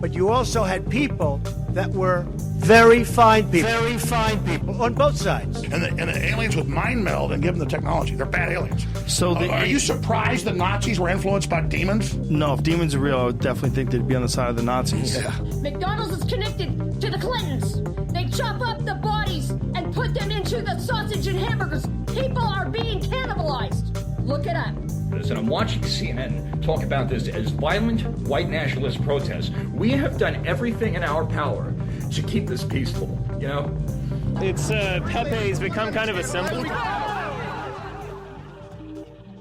But you also had people that were very fine people on both sides. And the aliens would mind meld and give them the technology. They're bad aliens. So are you surprised that Nazis were influenced by demons? No, if demons are real, I would definitely think they'd be on the side of the Nazis. Yeah. McDonald's is connected to the Clintons. They chop up the bodies and put them into the sausage and hamburgers. People are being cannibalized. Look it up. And I'm watching CNN talk about this as violent white nationalist protests. We have done everything in our power to keep this peaceful, you know? It's Pepe's become kind of a symbol.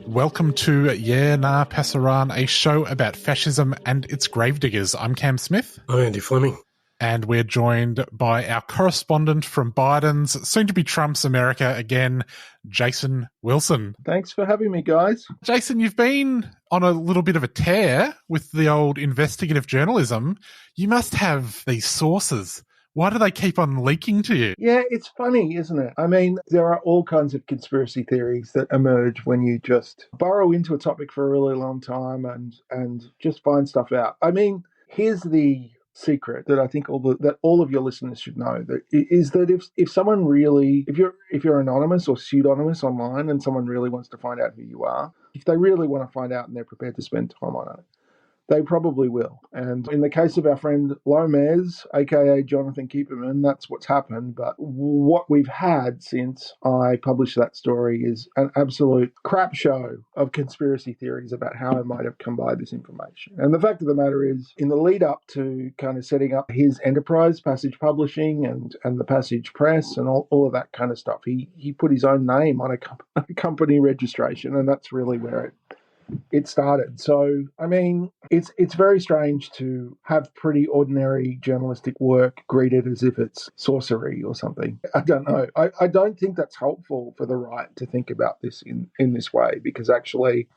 Welcome to Yeah Nah Pasaran, a show about fascism and its gravediggers. I'm Cam Smith. I'm Andy Fleming. And we're joined by our correspondent from Biden's, soon-to-be Trump's America again, Jason Wilson. Thanks for having me, guys. Jason, you've been on a little bit of a tear with the old investigative journalism. You must have these sources. Why do they keep on leaking to you? Yeah, it's funny, isn't it? I mean, there are all kinds of conspiracy theories that emerge when you just burrow into a topic for a really long time and just find stuff out. I mean, here's the secret that I think all of your listeners should know, that is that if someone really, if you're anonymous or pseudonymous online and someone really wants to find out who you are, if they really want to find out and they're prepared to spend time on it, they probably will. And in the case of our friend Lomez, aka Jonathan Keeperman, that's what's happened. But what we've had since I published that story is an absolute crap show of conspiracy theories about how I might have come by this information. And the fact of the matter is, in the lead up to kind of setting up his enterprise, Passage Publishing and the Passage Press and all of that kind of stuff, he put his own name on a company registration, and that's really where it started. So, I mean, it's very strange to have pretty ordinary journalistic work greeted as if it's sorcery or something. I don't know. I don't think that's helpful for the right to think about this in this way, because actually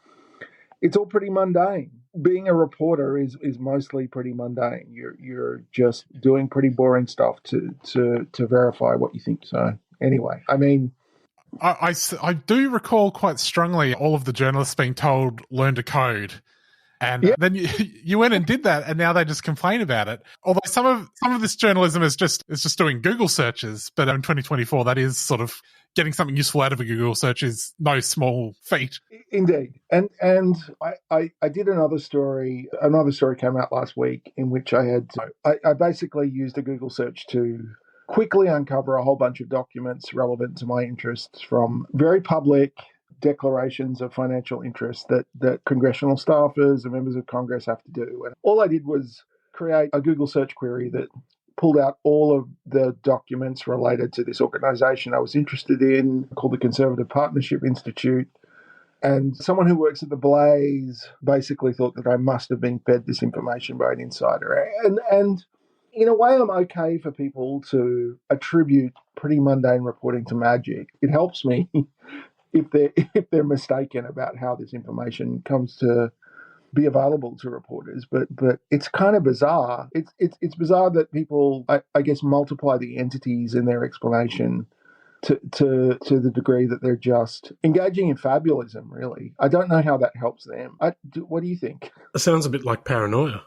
it's all pretty mundane. Being a reporter is mostly pretty mundane. You're just doing pretty boring stuff to verify what you think. So anyway, I mean, I do recall quite strongly all of the journalists being told, learn to code. And then you went and did that, and now they just complain about it. Although some of this journalism is just doing Google searches, but in 2024, that is sort of getting something useful out of a Google search is no small feat. Indeed. And I did another story. Another story came out last week in which I basically used a Google search to quickly uncover a whole bunch of documents relevant to my interests, from very public declarations of financial interest that congressional staffers and members of Congress have to do. And all I did was create a Google search query that pulled out all of the documents related to this organization I was interested in, called the Conservative Partnership Institute. And someone who works at the Blaze basically thought that I must have been fed this information by an insider. And in a way, I'm okay for people to attribute pretty mundane reporting to magic. It helps me if they're mistaken about how this information comes to be available to reporters. But it's kind of bizarre. It's bizarre that people, I guess, multiply the entities in their explanation to the degree that they're just engaging in fabulism, really. I don't know how that helps them. What do you think? It sounds a bit like paranoia.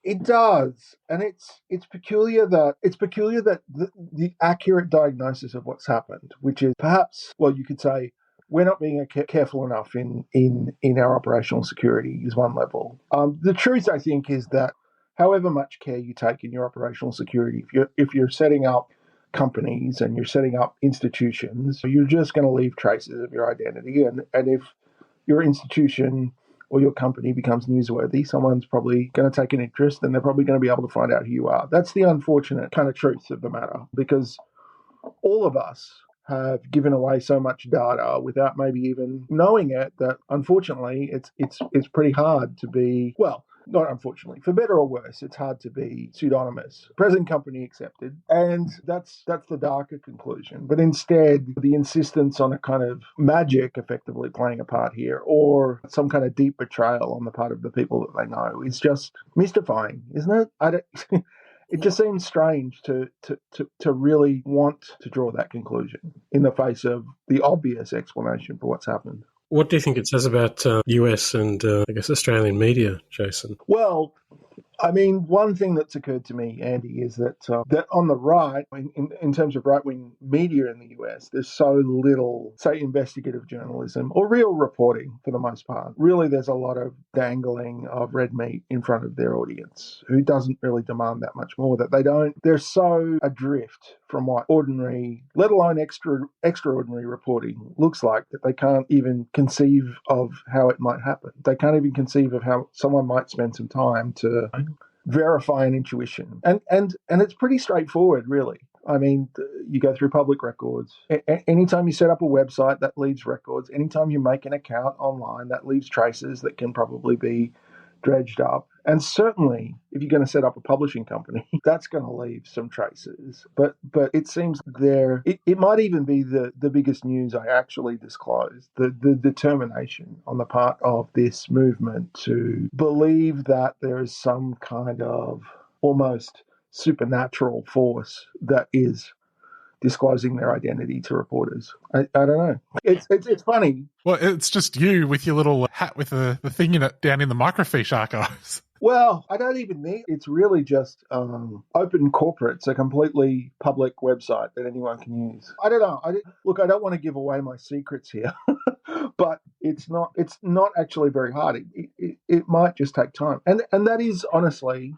It does, and it's peculiar that the accurate diagnosis of what's happened, which is perhaps, well, you could say we're not being careful enough in our operational security, is one level. The truth, I think, is that however much care you take in your operational security, if you're setting up companies and you're setting up institutions, you're just going to leave traces of your identity, and if your institution or your company becomes newsworthy, someone's probably going to take an interest and they're probably going to be able to find out who you are. That's the unfortunate kind of truth of the matter, because all of us have given away so much data without maybe even knowing it, that unfortunately it's pretty hard to be, well, not unfortunately, for better or worse, it's hard to be pseudonymous, present company accepted. And that's the darker conclusion. But instead, the insistence on a kind of magic effectively playing a part here, or some kind of deep betrayal on the part of the people that they know, is just mystifying, isn't it? It just seems strange to really want to draw that conclusion in the face of the obvious explanation for what's happened. What do you think it says about US and, I guess, Australian media, Jason? Well, I mean, one thing that's occurred to me, Andy, is that on the right, in terms of right-wing media in the US, there's so little, say, investigative journalism or real reporting for the most part. Really, there's a lot of dangling of red meat in front of their audience who doesn't really demand that much more, they're so adrift from what ordinary, let alone extraordinary reporting looks like, that they can't even conceive of how it might happen. They can't even conceive of how someone might spend some time to verify an intuition. And it's pretty straightforward, really. I mean, you go through public records. Anytime you set up a website, that leaves records. Anytime you make an account online, that leaves traces that can probably be dredged up. And certainly, if you're going to set up a publishing company, that's going to leave some traces. But it seems it might even be the biggest news I actually disclosed, the determination on the part of this movement to believe that there is some kind of almost supernatural force that is disclosing their identity to reporters. I don't know. It's funny. Well, it's just you with your little hat with the thing in it down in the microfiche archives. Well, I don't even need. It's really just Open Corporate's a completely public website that anyone can use. I don't know. Look, I don't want to give away my secrets here, but it's not actually very hard. It might just take time, and that is honestly,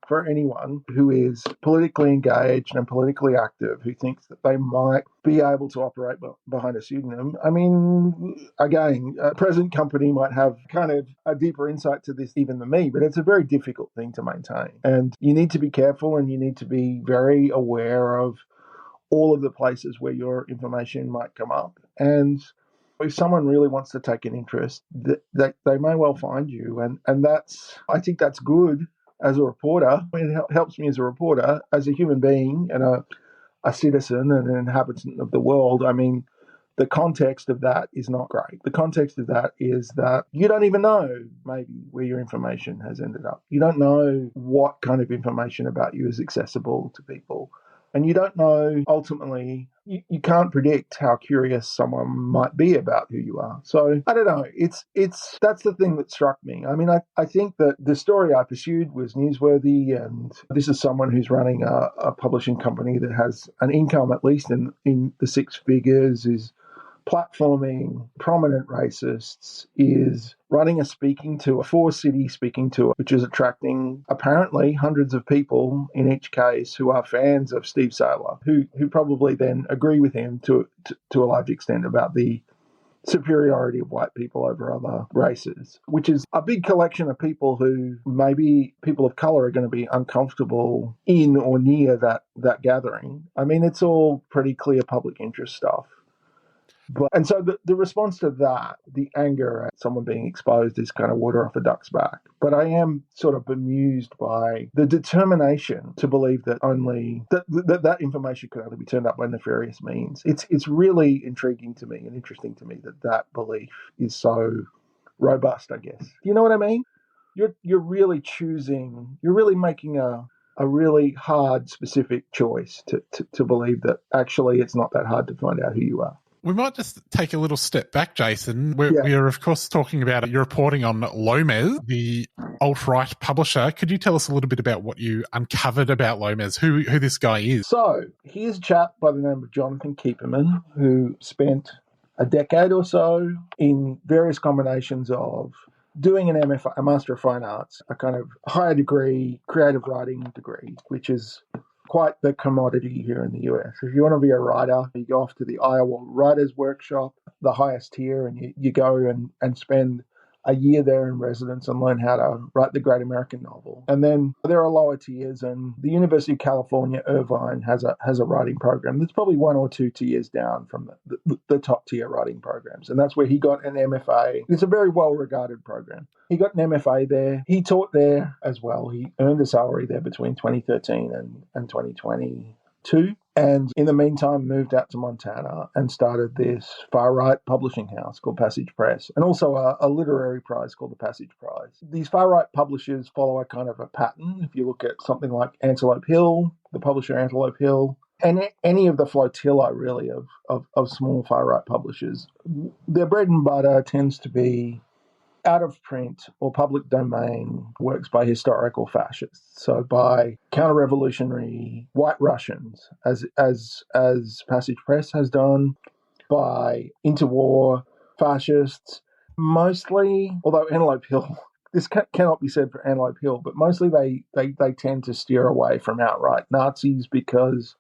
for anyone who is politically engaged and politically active, who thinks that they might be able to operate behind a pseudonym. I mean, again, a present company might have kind of a deeper insight to this even than me, but it's a very difficult thing to maintain. And you need to be careful, and you need to be very aware of all of the places where your information might come up. And if someone really wants to take an interest, they may well find you. And I think that's good. As a reporter, it helps me as a reporter, as a human being and a citizen and an inhabitant of the world. I mean, the context of that is not great. The context of that is that you don't even know maybe where your information has ended up. You don't know what kind of information about you is accessible to people. And you don't know, ultimately, you can't predict how curious someone might be about who you are. So, I don't know. That's the thing that struck me. I mean, I think that the story I pursued was newsworthy, and this is someone who's running a publishing company that has an income, at least in the six figures, is platforming prominent racists, is running a 4-city speaking tour, which is attracting apparently hundreds of people in each case who are fans of Steve Saylor, who probably then agree with him to a large extent about the superiority of white people over other races, which is a big collection of people who maybe people of color are going to be uncomfortable in or near that gathering. I mean, it's all pretty clear public interest stuff. And so the response to that, the anger at someone being exposed, is kind of water off a duck's back. But I am sort of bemused by the determination to believe that that information could only be turned up by nefarious means. It's really intriguing to me and interesting to me that belief is so robust, I guess. Do you know what I mean? You're really making a really hard, specific choice to believe that actually it's not that hard to find out who you are. We might just take a little step back, Jason. We are, of course, talking about your reporting on Lomez, the alt-right publisher. Could you tell us a little bit about what you uncovered about Lomez, who this guy is? So, here's a chap by the name of Jonathan Keeperman, who spent a decade or so in various combinations of doing an MFA, a Master of Fine Arts, a kind of higher degree, creative writing degree, which is quite the commodity here in the US. If you want to be a writer, you go off to the Iowa Writers Workshop, the highest tier, and you go and spend a year there in residence and learn how to write the great American novel. And then there are lower tiers, and the University of California, Irvine has a writing program that's probably 1 or 2 tiers down from the top tier writing programs. And that's where he got an MFA. It's a very well-regarded program. He got an MFA there. He taught there as well. He earned a salary there between 2013 and 2022. And in the meantime, moved out to Montana and started this far-right publishing house called Passage Press, and also a literary prize called the Passage Prize. These far-right publishers follow a kind of a pattern. If you look at something like Antelope Hill, the publisher Antelope Hill, and any of the flotilla, really, of small far-right publishers, their bread and butter tends to be out of print or public domain works by historical fascists. So by counter-revolutionary white Russians, as Passage Press has done, by interwar fascists, mostly, although Antelope Hill, this cannot be said for Antelope Hill, but mostly they tend to steer away from outright Nazis because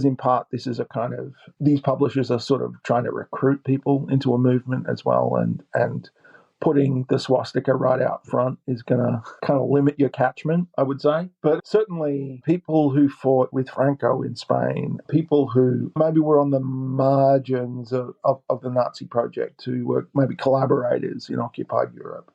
in part this is a kind of, these publishers are sort of trying to recruit people into a movement as well, and putting the swastika right out front is going to kind of limit your catchment, I would say. But certainly people who fought with Franco in Spain, people who maybe were on the margins of the Nazi project, who were maybe collaborators in occupied Europe,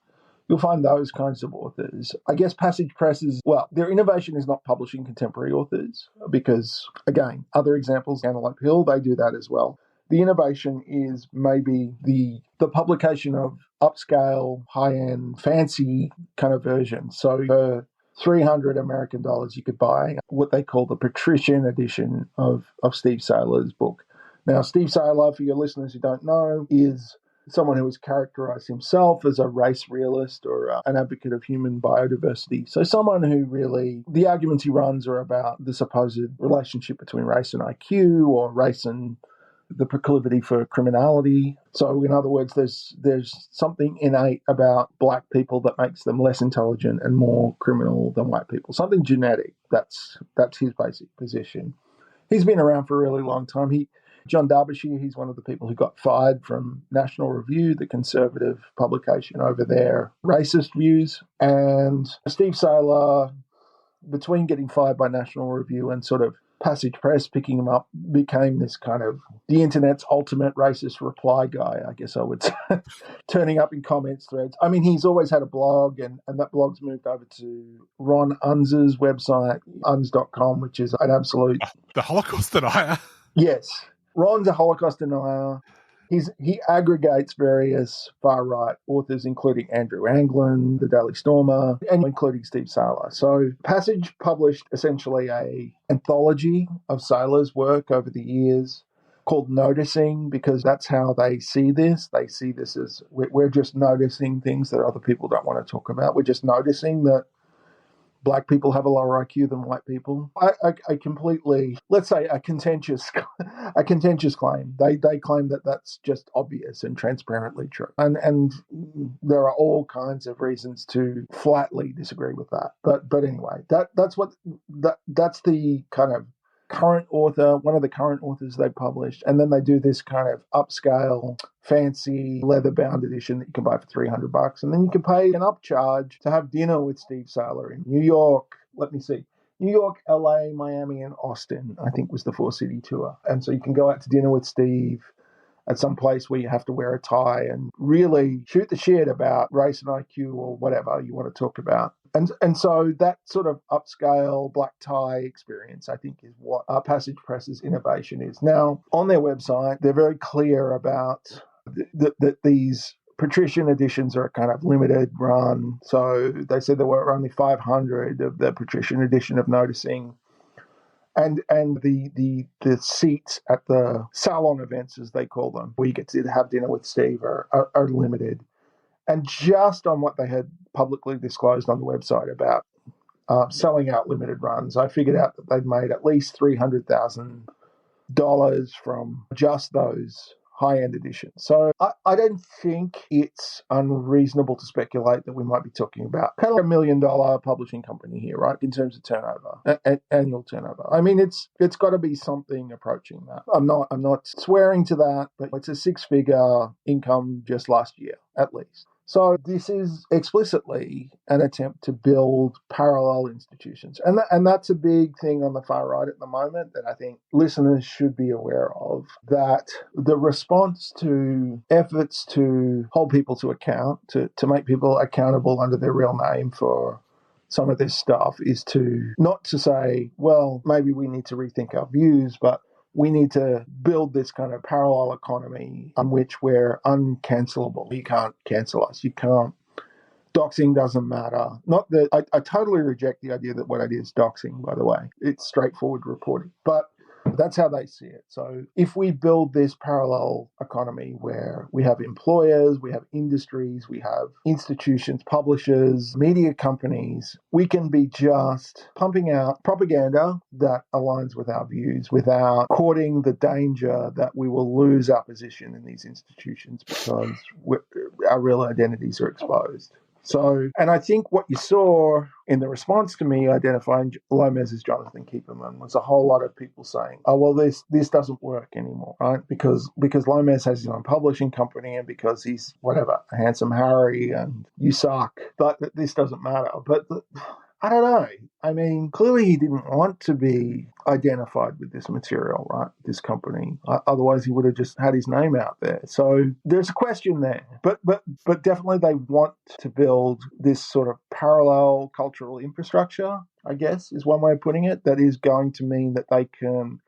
you'll find those kinds of authors. I guess Passage Press their innovation is not publishing contemporary authors because, again, other examples, Antelope Hill, they do that as well. The innovation is maybe the publication of upscale, high-end, fancy kind of versions. So for $300 American, you could buy what they call the patrician edition of Steve Saylor's book. Now, Steve Saylor, for your listeners who don't know, is someone who has characterized himself as a race realist or an advocate of human biodiversity. So someone who really, the arguments he runs are about the supposed relationship between race and IQ, or race and the proclivity for criminality. So in other words, there's something innate about black people that makes them less intelligent and more criminal than white people. Something genetic. That's his basic position. He's been around for a really long time. John Derbyshire, he's one of the people who got fired from National Review, the conservative publication, over their racist views. And Steve Saylor, between getting fired by National Review and sort of Passage Press picking him up, became this kind of the internet's ultimate racist reply guy, I guess I would say, turning up in comments threads. I mean, he's always had a blog, and that blog's moved over to Ron Unz's website, unz.com, which is an absolute... The Holocaust denier. Yes. Ron's a Holocaust denier. He aggregates various far-right authors, including Andrew Anglin, the Daily Stormer, and including Steve Saylor. So Passage published essentially an anthology of Saylor's work over the years called Noticing, because that's how they see this. They see this as we're just noticing things that other people don't want to talk about. We're just noticing that black people have a lower IQ than white people. I completely, let's say, a contentious claim. They claim that that's just obvious and transparently true. And there are all kinds of reasons to flatly disagree with that. But anyway, that's the kind of current author, one of the current authors they published, and then they do this kind of upscale, fancy, leather-bound edition that you can buy for $300, and then you can pay an upcharge to have dinner with Steve Saylor in New York. Let me see. New York, LA, Miami, and Austin, I think, was the 4-city tour. And so you can go out to dinner with Steve at some place where you have to wear a tie and really shoot the shit about race and IQ or whatever you want to talk about. And so that sort of upscale black tie experience, I think, is what Passage Press's innovation is. Now, on their website, they're very clear about that these patrician editions are a kind of limited run. So they said there were only 500 of the patrician edition of Noticing. And the seats at the salon events, as they call them, where you get to have dinner with Steve, are limited. And just on what they had publicly disclosed on the website about selling out limited runs, I figured out that they'd made at least $300,000 from just those high-end editions. So I don't think it's unreasonable to speculate that we might be talking about kind of $1 million publishing company here, right, in terms of turnover, annual turnover. I mean, it's got to be something approaching that. I'm not swearing to that, but it's a 6-figure income just last year, at least. So this is explicitly an attempt to build parallel institutions. And that's a big thing on the far right at the moment that I think listeners should be aware of, that the response to efforts to hold people to account, to make people accountable under their real name for some of this stuff, is to not to say, well, maybe we need to rethink our views, but we need to build this kind of parallel economy on which we're uncancelable. You can't cancel us. You can't. Doxing doesn't matter. Not that I totally reject the idea that what I did is doxing, by the way. It's straightforward reporting. But That's how they see it. So if we build this parallel economy where we have employers, we have industries, we have institutions, publishers, media companies, we can be just pumping out propaganda that aligns with our views without courting the danger that we will lose our position in these institutions because our real identities are exposed. So, and I think what you saw in the response to me identifying Lomez as Jonathan Keeperman was a whole lot of people saying, "Oh, well, this doesn't work anymore, right? Because Lomez has his own publishing company and because he's whatever, a handsome Harry and you suck, but this doesn't matter." But I don't know. I mean, clearly he didn't want to be identified with this material, right? This company. Otherwise, he would have just had his name out there. So there's a question there. But definitely they want to build this sort of parallel cultural infrastructure, I guess, is one way of putting it, that is going to mean that they can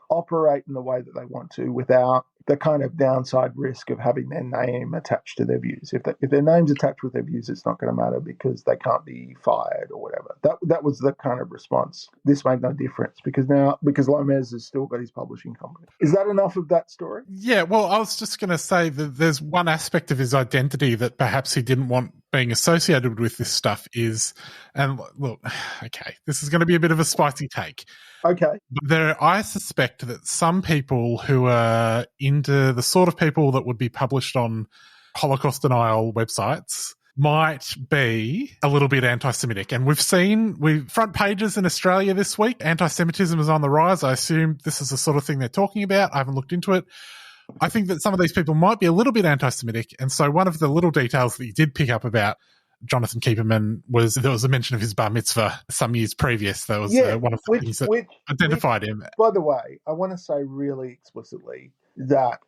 operate in the way that they want to without the kind of downside risk of having their name attached to their views. If their name's attached with their views, it's not going to matter because they can't be fired or whatever. That was the kind of response. This made no difference because Lomez has still got his publishing company. Is that enough of that story? Yeah, well, I was just going to say that there's one aspect of his identity that perhaps he didn't want being associated with this stuff is, and look, okay, this is going to be a bit of a spicy take. Okay. I suspect that some people who are into the sort of people that would be published on Holocaust denial websites might be a little bit anti-Semitic. And we've seen front pages in Australia this week, anti-Semitism is on the rise. I assume this is the sort of thing they're talking about. I haven't looked into it. I think that some of these people might be a little bit anti-Semitic. And so one of the little details that you did pick up about Jonathan Keeperman was there was a mention of his bar mitzvah some years previous. That was one of the things that identified him. By the way, I want to say really explicitly that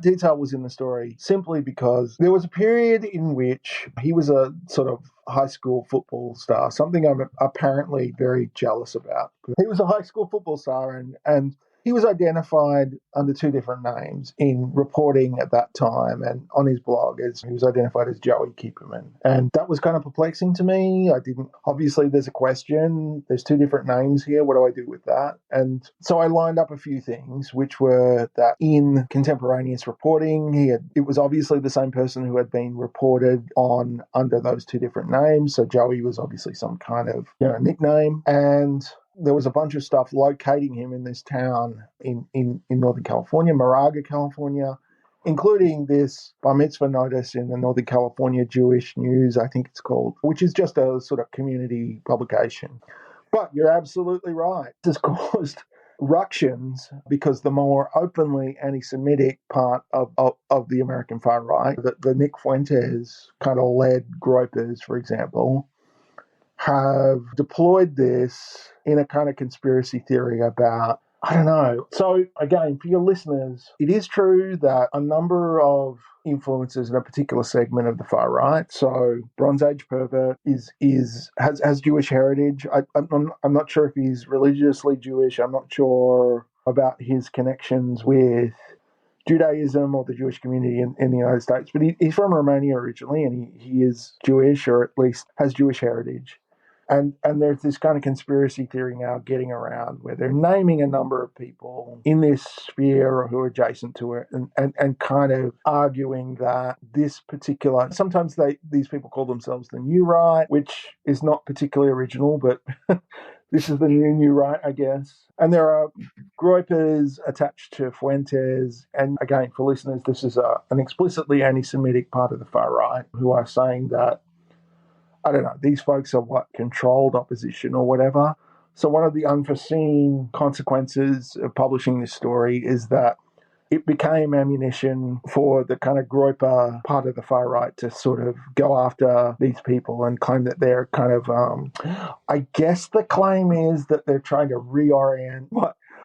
detail was in the story simply because there was a period in which he was a sort of high school football star, something I'm apparently very jealous about. He was a high school football star and he was identified under two different names in reporting at that time and on his blog as he was identified as Joey Keeperman. And that was kind of perplexing to me. Obviously there's a question. There's two different names here. What do I do with that? And so I lined up a few things, which were that in contemporaneous reporting, it was obviously the same person who had been reported on under those two different names. So Joey was obviously some kind of nickname. And there was a bunch of stuff locating him in this town in Northern California, Moraga, California, including this bar mitzvah notice in the Northern California Jewish News, I think it's called, which is just a sort of community publication. But you're absolutely right. This has caused ructions because the more openly anti-Semitic part of the American far right, the Nick Fuentes kind of led gropers, for example, have deployed this in a kind of conspiracy theory about, I don't know. So again, for your listeners, it is true that a number of influences in a particular segment of the far right, so Bronze Age pervert has Jewish heritage. I'm not sure if he's religiously Jewish. I'm not sure about his connections with Judaism or the Jewish community in the United States, but he's from Romania originally, and he is Jewish, or at least has Jewish heritage. And there's this kind of conspiracy theory now getting around where they're naming a number of people in this sphere or who are adjacent to it and kind of arguing that this particular, sometimes these people call themselves the New Right, which is not particularly original, but this is the new right, I guess. And there are gropers attached to Fuentes. And again, for listeners, this is an explicitly anti-Semitic part of the far right who are saying that, I don't know, these folks are controlled opposition or whatever. So one of the unforeseen consequences of publishing this story is that it became ammunition for the kind of groper part of the far right to sort of go after these people and claim that they're kind of, I guess the claim is that they're trying to reorient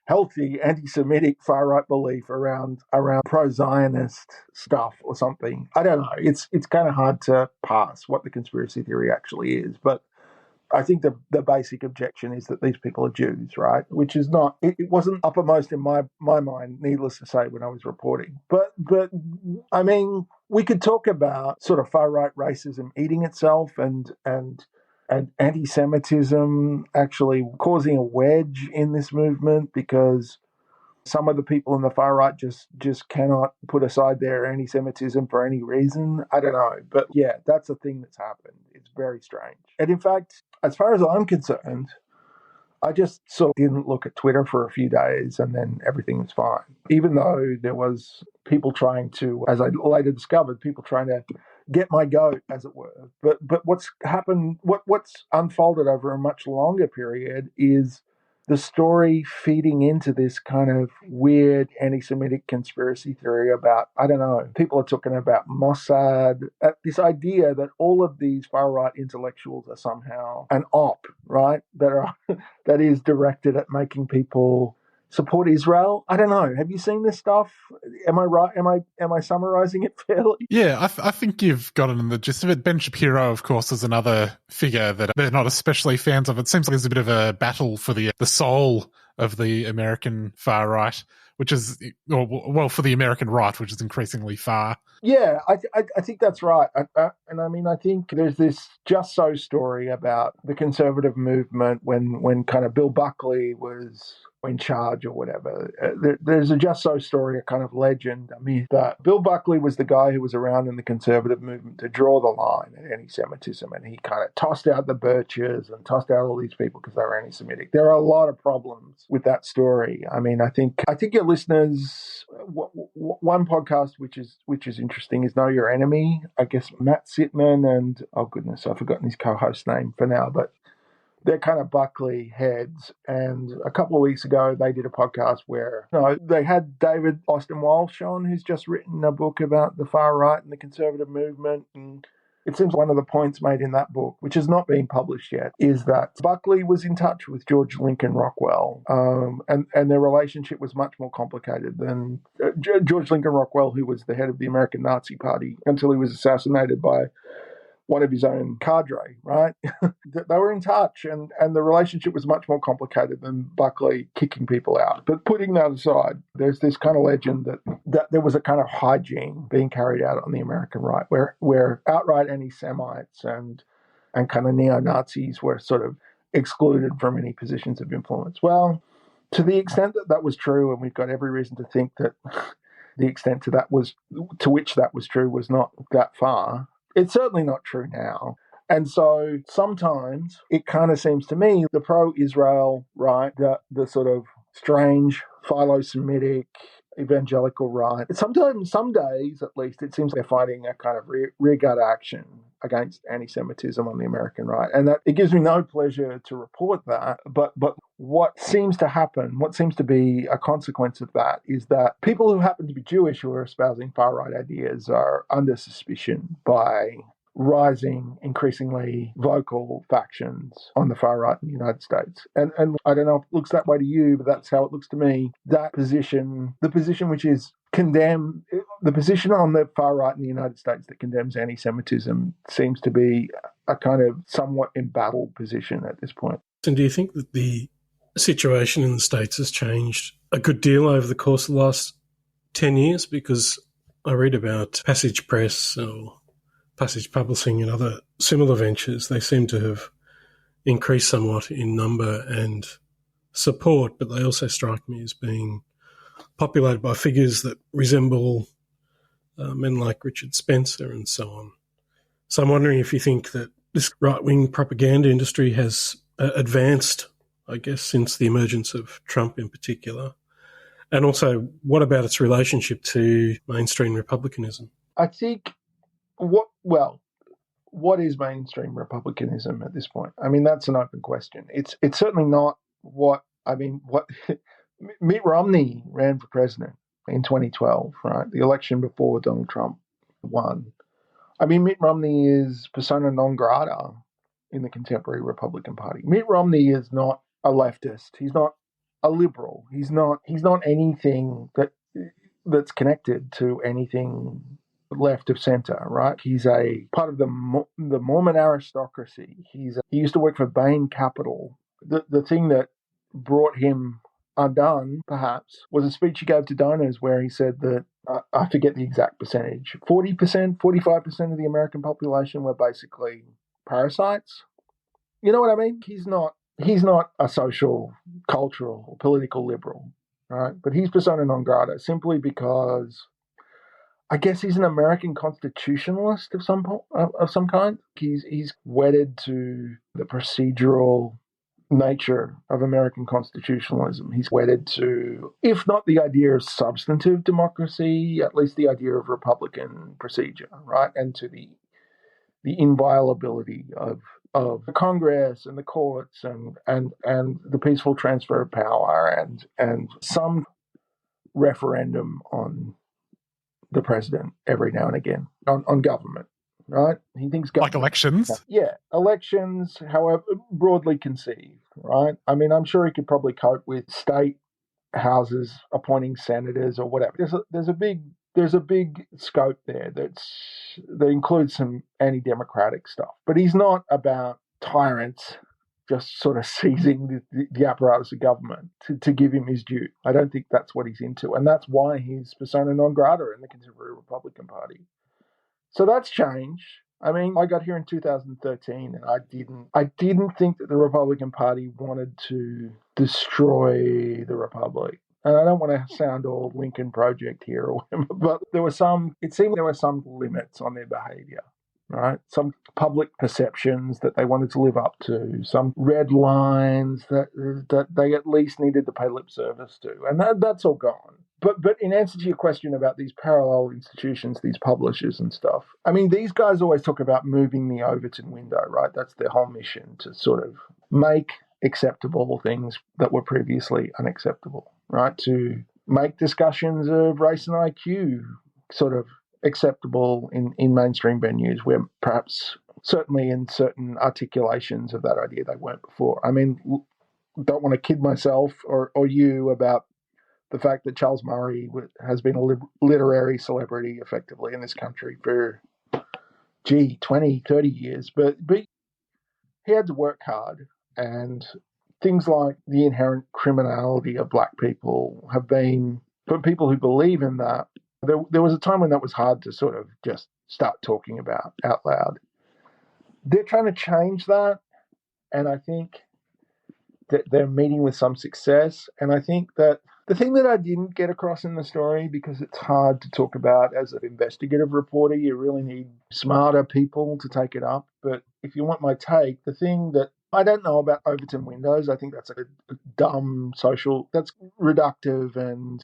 healthy anti-Semitic far right belief around pro-Zionist stuff or something. I don't know. It's kind of hard to pass what the conspiracy theory actually is, but I think the basic objection is that these people are Jews, right? Which is not, it wasn't uppermost in my mind, needless to say, when I was reporting. But I mean, we could talk about sort of far-right racism eating itself and anti-Semitism actually causing a wedge in this movement because some of the people in the far right just cannot put aside their anti-Semitism for any reason. I don't know. But yeah, that's a thing that's happened. It's very strange. And in fact, as far as I'm concerned, I just sort of didn't look at Twitter for a few days and then everything was fine. Even though there was people trying to, as I later discovered, people trying to get my goat, as it were. But what's happened, what's unfolded over a much longer period is the story feeding into this kind of weird anti-Semitic conspiracy theory about, I don't know, people are talking about Mossad, this idea that all of these far-right intellectuals are somehow an op, right? That is directed at making people support Israel. I don't know. Have you seen this stuff? Am I right? Am I summarizing it fairly? Yeah, I think you've got it in the gist of it. Ben Shapiro, of course, is another figure that they're not especially fans of. It seems like there's a bit of a battle for the soul of the American far right, which is, well, for the American right, which is increasingly far. Yeah, I think that's right. And I mean, I think there's this Just So story about the conservative movement when kind of Bill Buckley was in charge or whatever. There's a Just So story, a kind of legend. I mean, that Bill Buckley was the guy who was around in the conservative movement to draw the line at anti-Semitism, and he kind of tossed out the Birches and tossed out all these people because they were anti-Semitic. There are a lot of problems with that story. I mean, I think your listeners, one podcast which is interesting is Know Your Enemy. I guess Matt Sitman and, oh goodness, I've forgotten his co-host name for now, but they're kind of Buckley heads. And a couple of weeks ago, they did a podcast where they had David Austin Walsh on, who's just written a book about the far right and the conservative movement. And it seems one of the points made in that book, which is not being published yet, is that Buckley was in touch with George Lincoln Rockwell, and their relationship was much more complicated than George Lincoln Rockwell, who was the head of the American Nazi Party until he was assassinated by one of his own cadre, right? They were in touch, and the relationship was much more complicated than Buckley kicking people out. But putting that aside, there's this kind of legend that there was a kind of hygiene being carried out on the American right, where outright anti-Semites and kind of neo-Nazis were sort of excluded from any positions of influence. Well, to the extent that was true, and we've got every reason to think that the extent to which that was true was not that far, it's certainly not true now. And so sometimes it kind of seems to me the pro-Israel right, the sort of strange philo-Semitic evangelical right, sometimes, some days at least, it seems they're fighting a kind of rearguard action against anti-Semitism on the American right. And that it gives me no pleasure to report that. But what seems to happen, what seems to be a consequence of that, is that people who happen to be Jewish who are espousing far-right ideas are under suspicion by rising, increasingly vocal factions on the far right in the United States. And I don't know if it looks that way to you, but that's how it looks to me. That position, the position which is the position on the far right in the United States that condemns anti-Semitism seems to be a kind of somewhat embattled position at this point. And do you think that the situation in the States has changed a good deal over the course of the last 10 years? Because I read about Passage Press or Passage Publishing and other similar ventures. They seem to have increased somewhat in number and support, but they also strike me as being populated by figures that resemble men like Richard Spencer and so on. So I'm wondering if you think that this right-wing propaganda industry has advanced, I guess, since the emergence of Trump in particular. And also, what about its relationship to mainstream republicanism? I think what is mainstream republicanism at this point? I mean, that's an open question. It's certainly not what Mitt Romney ran for president in 2012, right? The election before Donald Trump won. I mean, Mitt Romney is persona non grata in the contemporary Republican Party. Mitt Romney is not a leftist. He's not a liberal. He's not anything that's connected to anything left of center, right? He's a part of the Mormon aristocracy. He used to work for Bain Capital. The thing that brought him undone, perhaps, was a speech he gave to donors where he said that, I forget the exact percentage, 40%, 45% of the American population were basically parasites. You know what I mean? He's not a social, cultural, political liberal, right? But he's persona non grata simply because I guess he's an American constitutionalist of some kind. He's wedded to the procedural nature of American constitutionalism. He's wedded to, if not the idea of substantive democracy, at least the idea of Republican procedure, right? And to the inviolability of Congress and the courts and the peaceful transfer of power and some referendum on the president every now and again on government, right? He thinks government, like elections. Yeah, elections, however broadly conceived, right? I mean, I'm sure he could probably cope with state houses appointing senators or whatever. There's a big scope there that includes some anti-democratic stuff, but he's not about tyrants just sort of seizing the apparatus of government to give him his due. I don't think that's what he's into, and that's why he's persona non grata in the contemporary Republican Party. So that's changed. I mean, I got here in 2013, and I didn't think that the Republican Party wanted to destroy the Republic. And I don't want to sound all Lincoln Project here or whatever, but it seemed there were some limits on their behavior, right? Some public perceptions that they wanted to live up to, some red lines that they at least needed to pay lip service to. And that's all gone. But in answer to your question about these parallel institutions, these publishers and stuff, I mean, these guys always talk about moving the Overton window, right? That's their whole mission, to sort of make acceptable things that were previously unacceptable, right? To make discussions of race and IQ sort of acceptable in mainstream venues where perhaps, certainly in certain articulations of that idea, they weren't before. I mean, don't want to kid myself or you about the fact that Charles Murray has been a literary celebrity effectively in this country for, 20, 30 years. But he had to work hard, and things like the inherent criminality of black people have been, for people who believe in that, there was a time when that was hard to sort of just start talking about out loud. They're trying to change that, and I think that they're meeting with some success. And I think that the thing that I didn't get across in the story, because it's hard to talk about as an investigative reporter, you really need smarter people to take it up. But if you want my take, the thing that I don't know about Overton windows, I think that's a dumb that's reductive and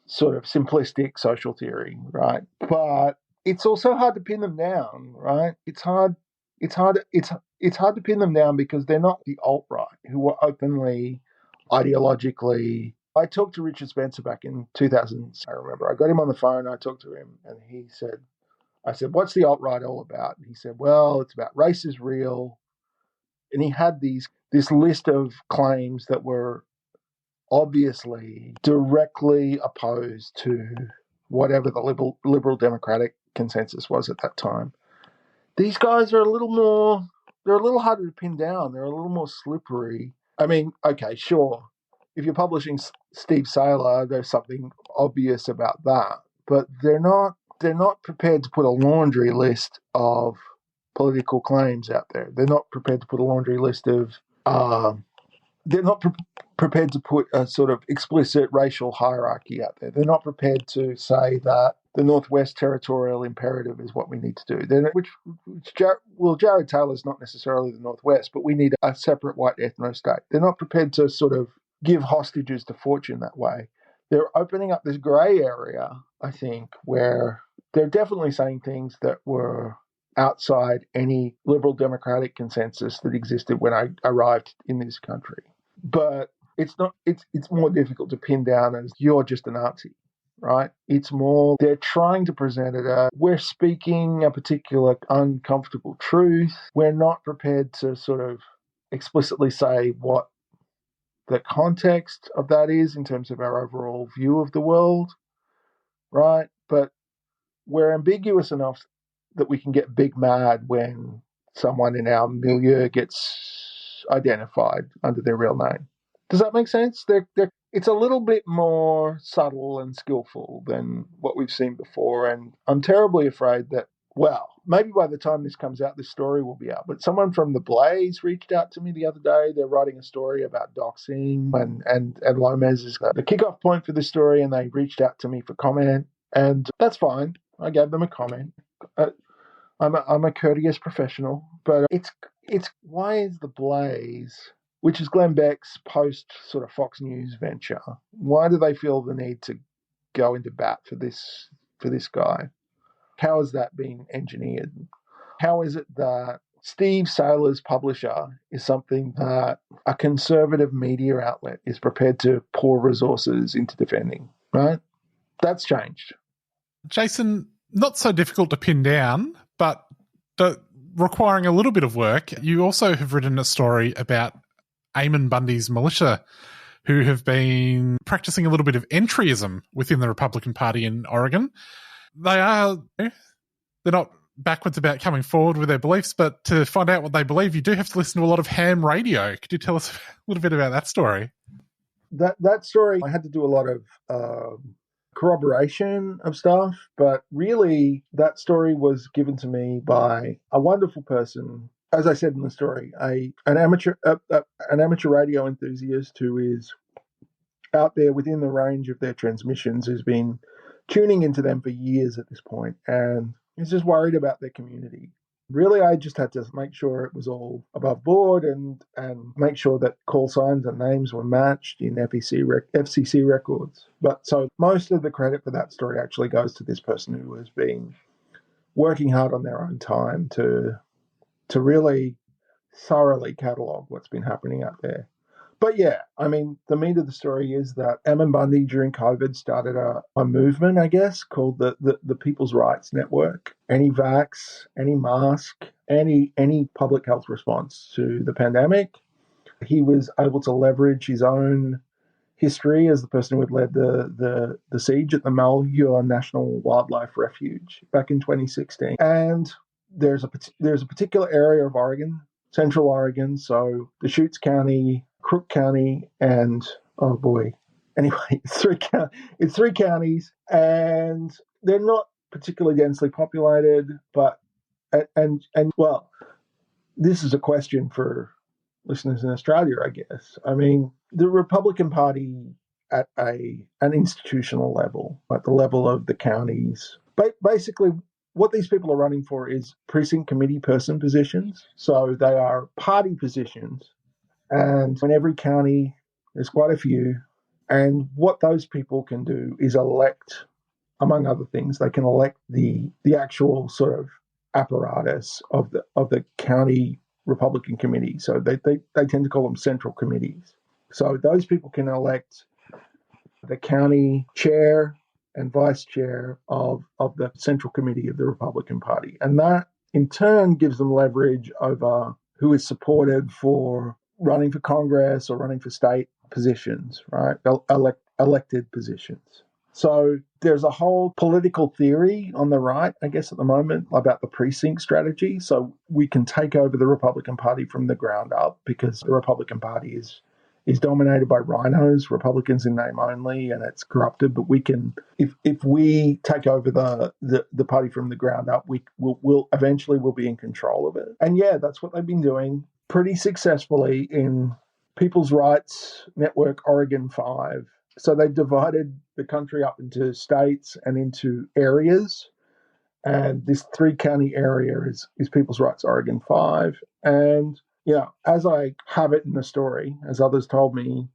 sort of simplistic social theory, right? But it's also hard to pin them down, right? It's hard to pin them down because they're not the alt-right who are openly ideologically. I talked to Richard Spencer back in 2000. I remember I got him on the phone. I talked to him, and I said, "What's the alt-right all about?" And he said, "Well, it's about race is real." And he had this list of claims that were obviously directly opposed to whatever the liberal democratic consensus was at that time. These guys are they're a little harder to pin down. They're a little more slippery. I mean, okay, sure. If you're publishing Steve Saylor, there's something obvious about that. But they're not prepared to put a laundry list of political claims out there. They're not prepared to put a laundry list of they're not prepared to put a sort of explicit racial hierarchy out there. They're not prepared to say that the Northwest Territorial Imperative is what we need to do. Jared Taylor's not necessarily the Northwest, but we need a separate white ethno-state. They're not prepared to sort of give hostages to fortune that way. They're opening up this grey area, I think, where they're definitely saying things that were outside any liberal democratic consensus that existed when I arrived in this country. But it's more difficult to pin down as you're just a Nazi, right? It's more they're trying to present it as we're speaking a particular uncomfortable truth. We're not prepared to sort of explicitly say what the context of that is in terms of our overall view of the world, right? But we're ambiguous enough that we can get big mad when someone in our milieu gets identified under their real name. Does that make sense? It's a little bit more subtle and skillful than what we've seen before, and I'm terribly afraid that well, maybe by the time this comes out, this story will be out. But someone from The Blaze reached out to me the other day. They're writing a story about doxing, and Lomez is the kickoff point for this story, and they reached out to me for comment. And that's fine. I gave them a comment. I'm a courteous professional, but it's why is The Blaze, which is Glenn Beck's post sort of Fox News venture, why do they feel the need to go into bat for this guy? How has that been engineered? How is it that Steve Saylor's publisher is something that a conservative media outlet is prepared to pour resources into defending, right? That's changed. Jason, not so difficult to pin down, but requiring a little bit of work. You also have written a story about Eamon Bundy's militia, who have been practicing a little bit of entryism within the Republican Party in Oregon. They're not backwards about coming forward with their beliefs, but to find out what they believe, you do have to listen to a lot of ham radio. Could you tell us a little bit about that story? That story, I had to do a lot of corroboration of stuff, but really that story was given to me by a wonderful person. As I said in the story, an amateur radio enthusiast who is out there within the range of their transmissions, who's been tuning into them for years at this point, and is just worried about their community. Really, I just had to make sure it was all above board and make sure that call signs and names were matched in FCC records. But so most of the credit for that story actually goes to this person who has been working hard on their own time to really thoroughly catalogue what's been happening out there. But yeah, I mean, the meat of the story is that Eamon Bundy during COVID started a movement, I guess, called the People's Rights Network. Any vax, any mask, any public health response to the pandemic. He was able to leverage his own history as the person who had led the siege at the Malheur National Wildlife Refuge back in 2016. And there's a particular area of Oregon, Central Oregon, so Deschutes County, Crook County, and oh boy, anyway, it's three counties, and they're not particularly densely populated, but and well, this is a question for listeners in Australia, I guess. I mean, the Republican Party at an institutional level, at the level of the counties, basically what these people are running for is precinct committee person positions. So they are party positions. And in every county, there's quite a few. And what those people can do is elect, among other things, they can elect the actual sort of apparatus of the county Republican committee. So they tend to call them central committees. So those people can elect the county chair and vice chair of the central committee of the Republican Party. And that, in turn, gives them leverage over who is supported for running for Congress or running for state positions, right? Elected positions. So there's a whole political theory on the right, I guess, at the moment about the precinct strategy. So we can take over the Republican Party from the ground up because the Republican Party is dominated by rhinos, Republicans in name only, and it's corrupted. But we can, if we take over the party from the ground up, we'll eventually be in control of it. And yeah, that's what they've been doing pretty successfully in People's Rights Network Oregon 5. So they divided the country up into states and into areas. And this 3-county area is People's Rights Oregon 5. And, you know, as I have it in the story, as others told me,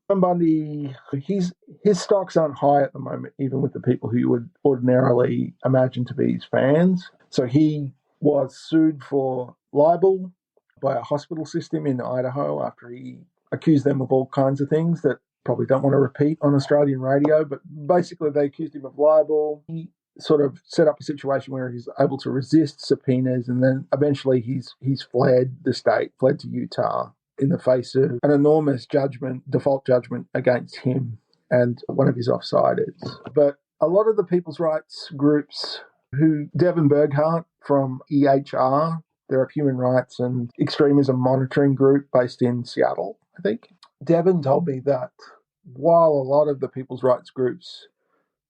Bundy, his stocks aren't high at the moment, even with the people who you would ordinarily imagine to be his fans. So he was sued for libel by a hospital system in Idaho after he accused them of all kinds of things that probably don't want to repeat on Australian radio, but basically they accused him of libel. He sort of set up a situation where he's able to resist subpoenas, and then eventually he's fled the state, fled to Utah in the face of an enormous default judgment against him and one of his offsiders. But a lot of the people's rights groups Devin Berghardt from EHR, they're a human rights and extremism monitoring group based in Seattle, I think. Devin told me that while a lot of the people's rights groups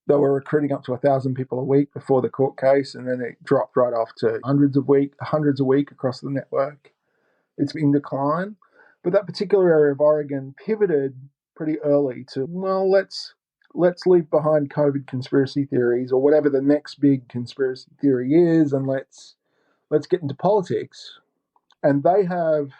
they were recruiting up to 1,000 people a week before the court case, and then it dropped right off to hundreds a week across the network. It's in decline. But that particular area of Oregon pivoted pretty early to, well, let's leave behind COVID conspiracy theories or whatever the next big conspiracy theory is, and let's get into politics. And they have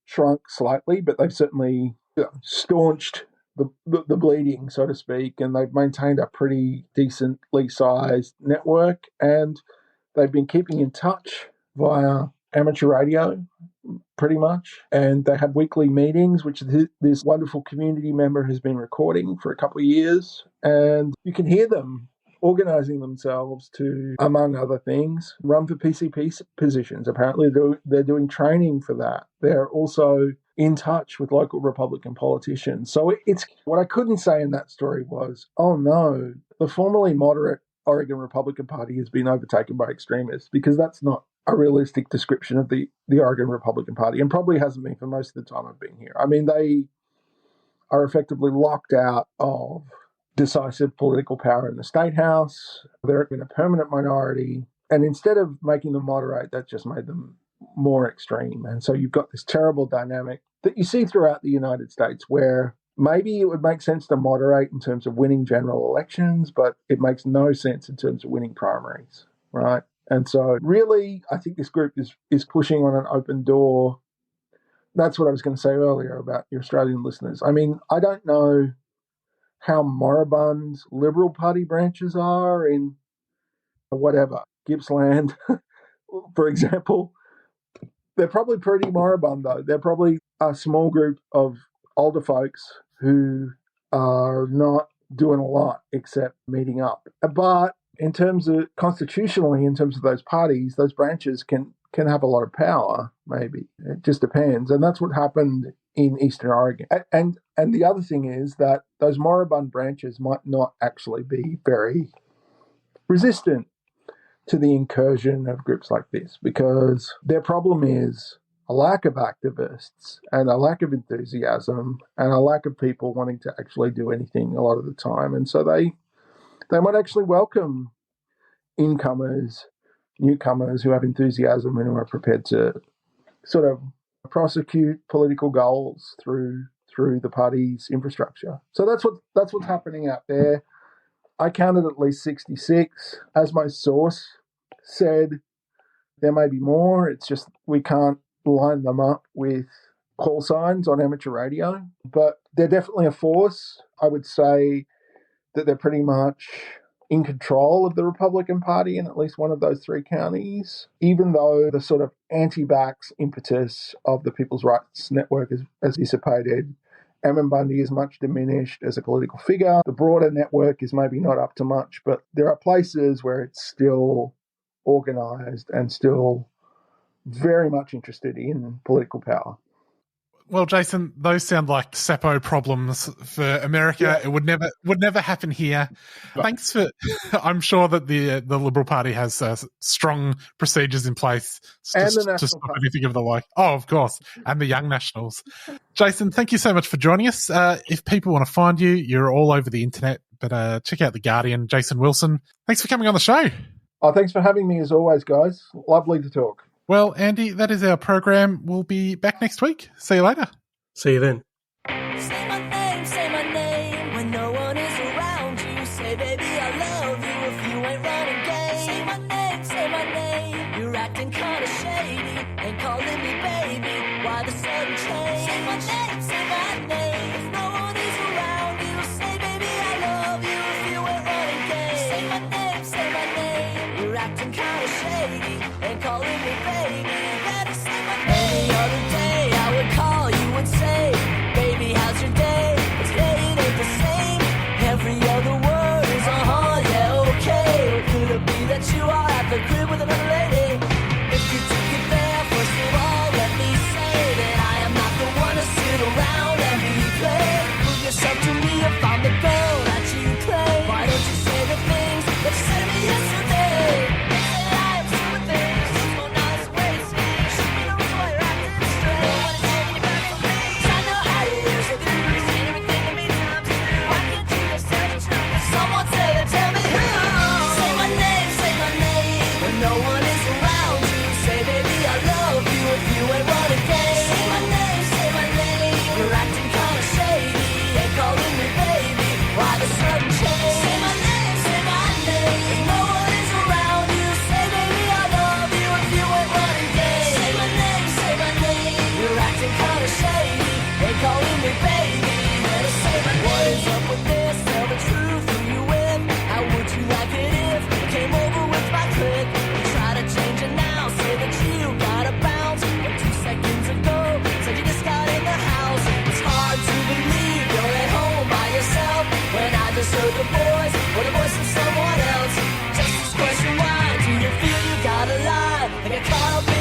shrunk slightly, but they've certainly staunched the bleeding, so to speak, and they've maintained a pretty decently sized network, and they've been keeping in touch via amateur radio, pretty much, and they have weekly meetings, which this wonderful community member has been recording for a couple of years, and you can hear them organising themselves to, among other things, run for PCP positions. Apparently they're doing training for that. They're also in touch with local Republican politicians. So it's what I couldn't say in that story was, oh no, the formerly moderate Oregon Republican Party has been overtaken by extremists, because that's not a realistic description of the Oregon Republican Party, and probably hasn't been for most of the time I've been here. I mean, they are effectively locked out of decisive political power in the state house. They're in a permanent minority. And instead of making them moderate, that just made them more extreme. And so you've got this terrible dynamic that you see throughout the United States, where maybe it would make sense to moderate in terms of winning general elections, but it makes no sense in terms of winning primaries, right? And so really, I think this group is pushing on an open door. That's what I was going to say earlier about your Australian listeners. I mean, I don't know how moribund Liberal Party branches are in whatever, Gippsland, for example. They're probably pretty moribund, though. They're probably a small group of older folks who are not doing a lot except meeting up. But in terms of constitutionally, in terms of those parties, those branches can have a lot of power, maybe. It just depends. And that's what happened in Eastern Oregon. And the other thing is that those moribund branches might not actually be very resistant to the incursion of groups like this, because their problem is a lack of activists and a lack of enthusiasm and a lack of people wanting to actually do anything a lot of the time. And so they might actually welcome incomers, newcomers who have enthusiasm and who are prepared to sort of prosecute political goals through the party's infrastructure. So that's what's happening out there. I counted at least 66. As my source said, there may be more. It's just we can't line them up with call signs on amateur radio. But they're definitely a force. I would say that they're pretty much in control of the Republican Party in at least one of those three counties, even though the sort of anti-vax impetus of the People's Rights Network has dissipated. Ammon Bundy is much diminished as a political figure. The broader network is maybe not up to much, but there are places where it's still organised and still very much interested in political power. Well, Jason, those sound like Seppo problems for America. Yeah. It would never happen here. Right. Thanks for. I'm sure that the Liberal Party has strong procedures in place to stop anything of the like. Oh, of course, and the Young Nationals. Jason, thank you so much for joining us. If people want to find you, you're all over the internet. But check out The Guardian. Jason Wilson, thanks for coming on the show. Oh, thanks for having me as always, guys. Lovely to talk. Well, Andy, that is our program. We'll be back next week. See you later. See you then. Say my name when no one is around you. Say, baby, I love you if you ain't running game. Say my name. You're acting kind of shady. Ain't calling me baby. Why the sudden change? Say my name. If no one is around you, say, baby, I love you if you ain't running game. Say my name. You're acting kind of shady. Ain't calling me baby. Better say my name. Any other day I would call you and say, baby, how's your day? But today it ain't the same. Every other word is yeah, okay. Or could it be that you are at the crib with another lady? If you took it there, first of all,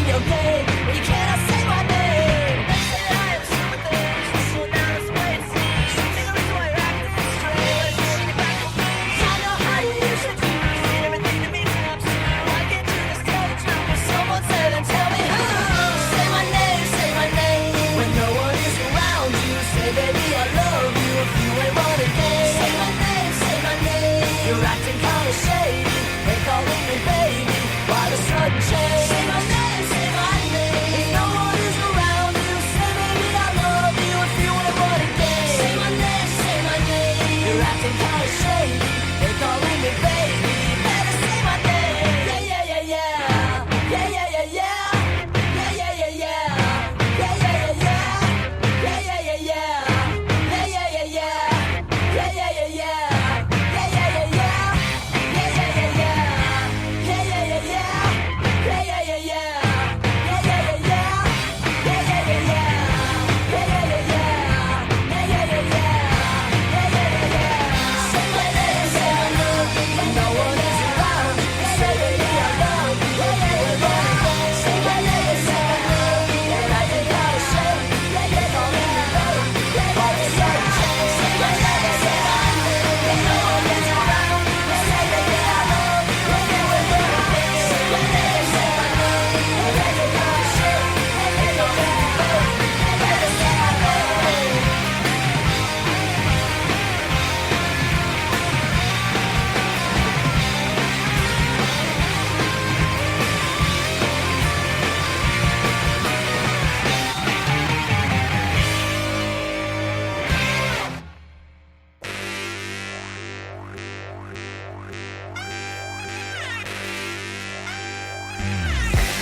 in your game when you cannot say my name. They say I am super things, so now it's way it seems. There's a reason why you're acting so strange. Pushing it back for me. I know how you usually do. Everything to me comes true. I get to the stage now for someone said and tell me who. Say my name when no one is around you. Say baby I love you if you ain't running game. Say my name. You're acting kinda shady. They calling me baby. Why the sudden change? Say my name. If no one is around you, say baby I love you if you ain't running game. Say my name. You're acting kinda shady. They calling me baby. Better say my name. Yeah.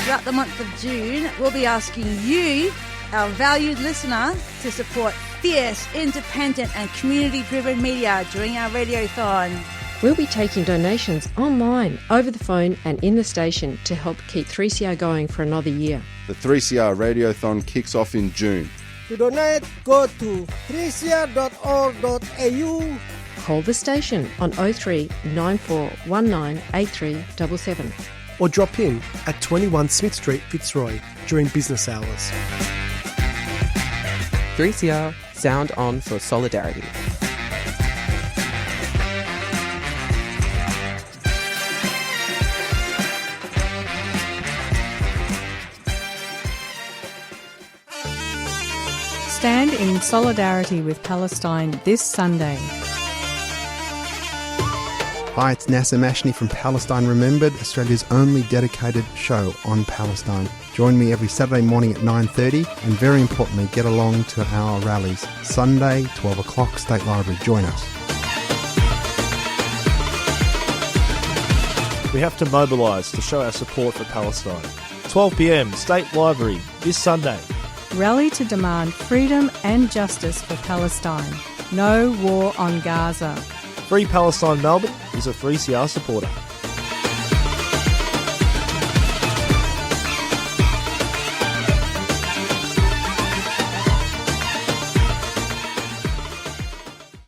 Throughout the month of June, we'll be asking you, our valued listener, to support fierce, independent and community-driven media during our radiothon. We'll be taking donations online, over the phone and in the station to help keep 3CR going for another year. The 3CR Radiothon kicks off in June. To donate, go to 3cr.org.au. Call the station on 03 9419 8377. Or drop in at 21 Smith Street, Fitzroy, during business hours. 3CR, sound on for solidarity. Stand in solidarity with Palestine this Sunday. Hi, it's Nasser Mashni from Palestine Remembered, Australia's only dedicated show on Palestine. Join me every Saturday morning at 9:30 and very importantly, get along to our rallies. Sunday, 12 o'clock, State Library. Join us. We have to mobilise to show our support for Palestine. 12 p.m, State Library, this Sunday. Rally to demand freedom and justice for Palestine. No war on Gaza. Free Palestine Melbourne is a 3CR supporter.